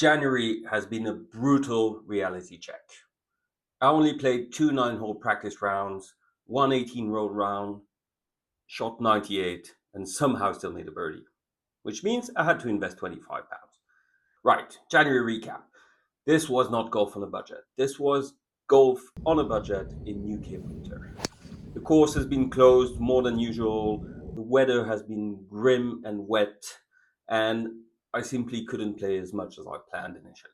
January has been a brutal reality check. I only played two 9-hole practice rounds, one 18-hole round, shot 98, and somehow still made a birdie, which means I had to invest £25. Right, January recap. This was not golf on a budget. This was golf on a budget in UK winter. The course has been closed more than usual. The weather has been grim and wet, and I simply couldn't play as much as I planned initially.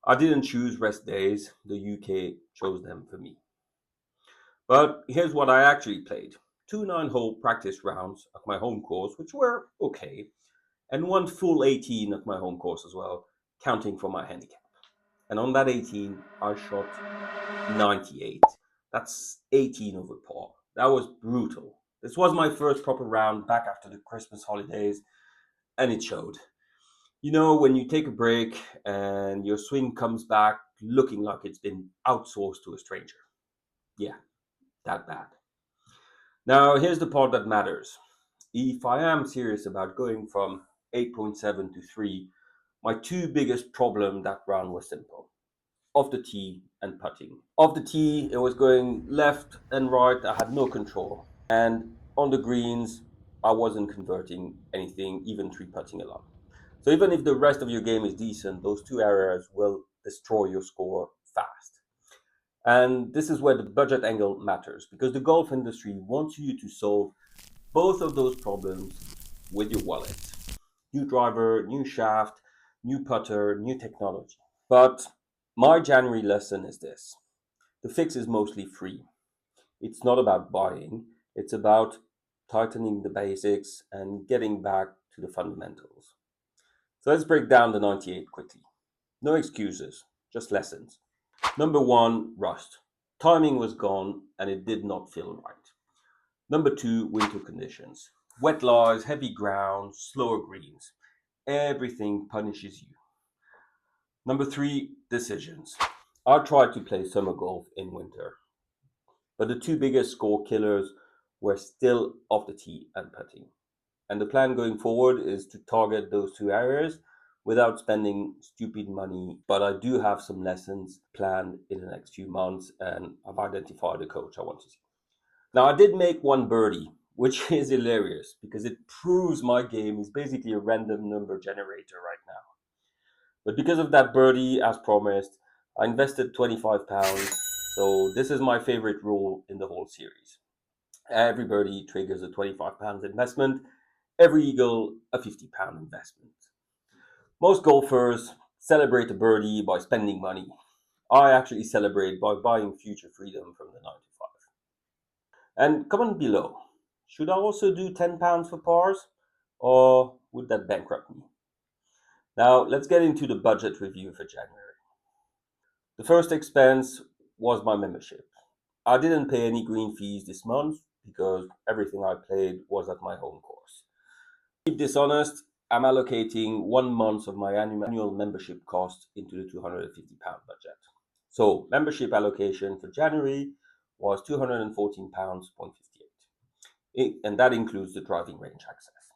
I didn't choose rest days, the UK chose them for me. But here's what I actually played: two 9-hole practice rounds at my home course, which were okay, and one full 18 at my home course as well, counting for my handicap. And on that 18, I shot 98. That's 18 over par. That was brutal. This was my first proper round back after the Christmas holidays, and it showed. You know, when you take a break and your swing comes back looking like it's been outsourced to a stranger. Yeah, that bad. Now, here's the part that matters. If I am serious about going from 8.7 to 3, my two biggest problem that round was simple: off the tee and putting. Off the tee, it was going left and right. I had no control. And on the greens, I wasn't converting anything, even three putting a lot. So even if the rest of your game is decent, those two areas will destroy your score fast. And this is where the budget angle matters, because the golf industry wants you to solve both of those problems with your wallet. New driver, new shaft, new putter, new technology. But my January lesson is this: the fix is mostly free. It's not about buying, it's about tightening the basics and getting back to the fundamentals. So let's break down the 98 quickly. No excuses, just lessons. Number one, rust. Timing was gone and it did not feel right. Number two, winter conditions. Wet lies, heavy ground, slower greens. Everything punishes you. Number three, decisions. I tried to play summer golf in winter, but the two biggest score killers were still off the tee and putting. And the plan going forward is to target those two areas without spending stupid money. But I do have some lessons planned in the next few months, and I've identified a coach I want to see. Now, I did make one birdie, which is hilarious because it proves my game is basically a random number generator right now. But because of that birdie, as promised, I invested £25. So this is my favorite rule in the whole series. Every birdie triggers a £25 investment, every eagle a £50 investment. Most golfers celebrate a birdie by spending money. I actually celebrate by buying future freedom from the 9 to 5. And comment below, should I also do £10 for pars, or would that bankrupt me? Now let's get into the budget review for January. The first expense was my membership. I didn't pay any green fees this month because everything I played was at my home course. To keep this honest, I'm allocating 1 month of my annual membership cost into the £250 budget. So membership allocation for January was £214.58, and that includes the driving range access.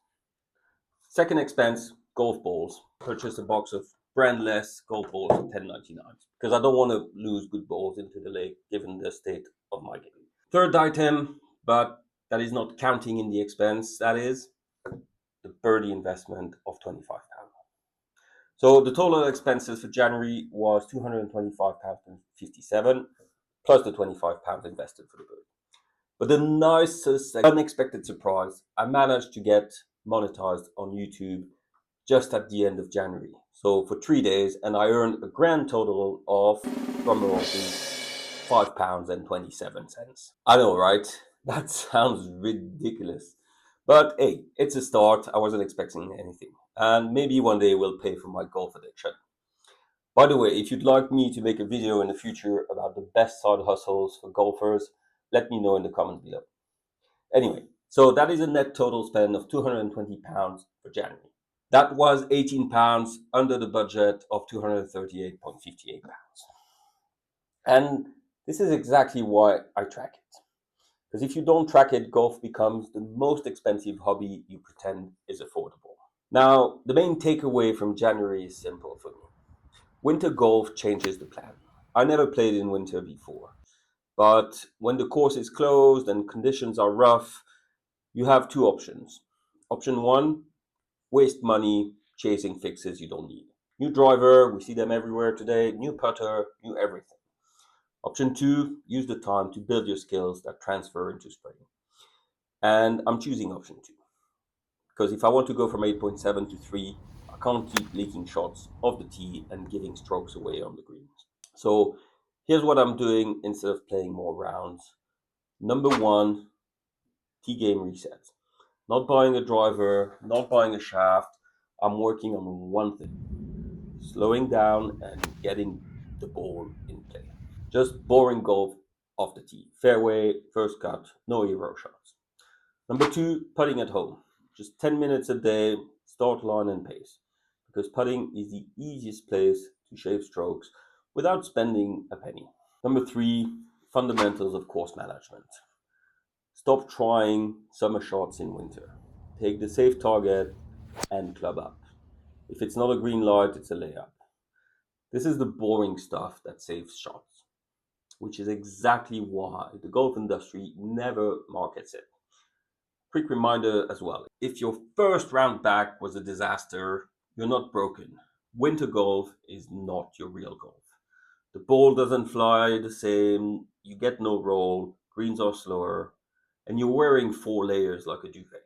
Second expense, golf balls. Purchased a box of brandless golf balls at $10.99 because I don't want to lose good balls into the lake given the state of my game. Third item, but that is not counting in the expense, that is the birdie investment of £25. So the total expenses for January was £225.57 plus the £25 invested for the birdie. But the nicest unexpected surprise, I managed to get monetized on YouTube just at the end of January. So for 3 days, and I earned a grand total of, drumroll please, £5.27. I know, right? That sounds ridiculous. But hey, it's a start. I wasn't expecting anything. And maybe one day we'll pay for my golf addiction. By the way, if you'd like me to make a video in the future about the best side hustles for golfers, let me know in the comments below. Anyway, so that is a net total spend of £220 for January. That was £18 under the budget of £238.58. And this is exactly why I track it. Because if you don't track it, golf becomes the most expensive hobby you pretend is affordable. Now, the main takeaway from January is simple for me. Winter golf changes the plan. I never played in winter before, but when the course is closed and conditions are rough, you have two options. Option one, waste money chasing fixes you don't need. New driver, we see them everywhere today, new putter, new everything. Option two, use the time to build your skills that transfer into spring. And I'm choosing option two because if I want to go from 8.7 to 3, I can't keep leaking shots off the tee and giving strokes away on the greens. So here's what I'm doing instead of playing more rounds. Number one, tee game resets. Not buying a driver, not buying a shaft. I'm working on one thing, slowing down and getting the ball in play. Just boring golf off the tee. Fairway, first cut, no hero shots. Number two, putting at home. Just 10 minutes a day, start line and pace. Because putting is the easiest place to shave strokes without spending a penny. Number three, fundamentals of course management. Stop trying summer shots in winter. Take the safe target and club up. If it's not a green light, it's a layup. This is the boring stuff that saves shots, which is exactly why the golf industry never markets it. Quick reminder as well, if your first round back was a disaster, you're not broken. Winter golf is not your real golf. The ball doesn't fly the same, you get no roll, greens are slower, and you're wearing 4 layers like a duvet.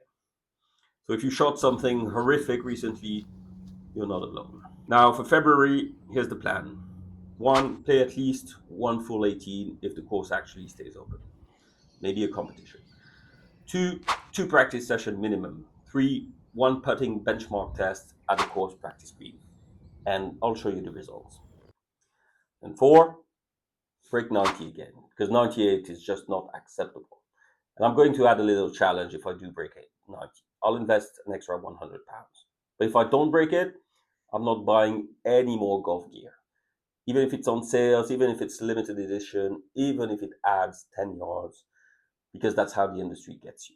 So if you shot something horrific recently, you're not alone. Now for February, here's the plan. One, play at least one full 18 if the course actually stays open. Maybe a competition. Two, two practice session minimum. Three, one putting benchmark test at the course practice green. And I'll show you the results. And four, break 90 again, because 98 is just not acceptable. And I'm going to add a little challenge if I do break 90. I'll invest an extra £100. But if I don't break it, I'm not buying any more golf gear. Even if it's on sales, even if it's limited edition, even if it adds 10 yards, because that's how the industry gets you.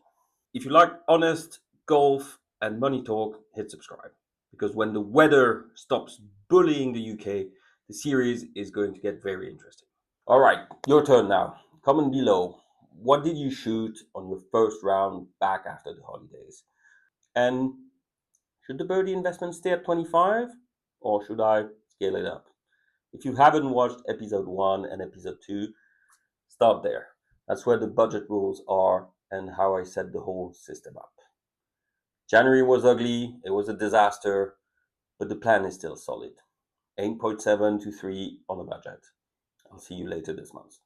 If you like honest golf and money talk, hit subscribe. Because when the weather stops bullying the UK, the series is going to get very interesting. All right, your turn now. Comment below. What did you shoot on your first round back after the holidays? And should the birdie investment stay at 25 or should I scale it up? If you haven't watched episode 1 and episode 2, start there. That's where the budget rules are and how I set the whole system up. January was ugly, it was a disaster, but the plan is still solid. 8.7 to 3 on a budget. I'll see you later this month.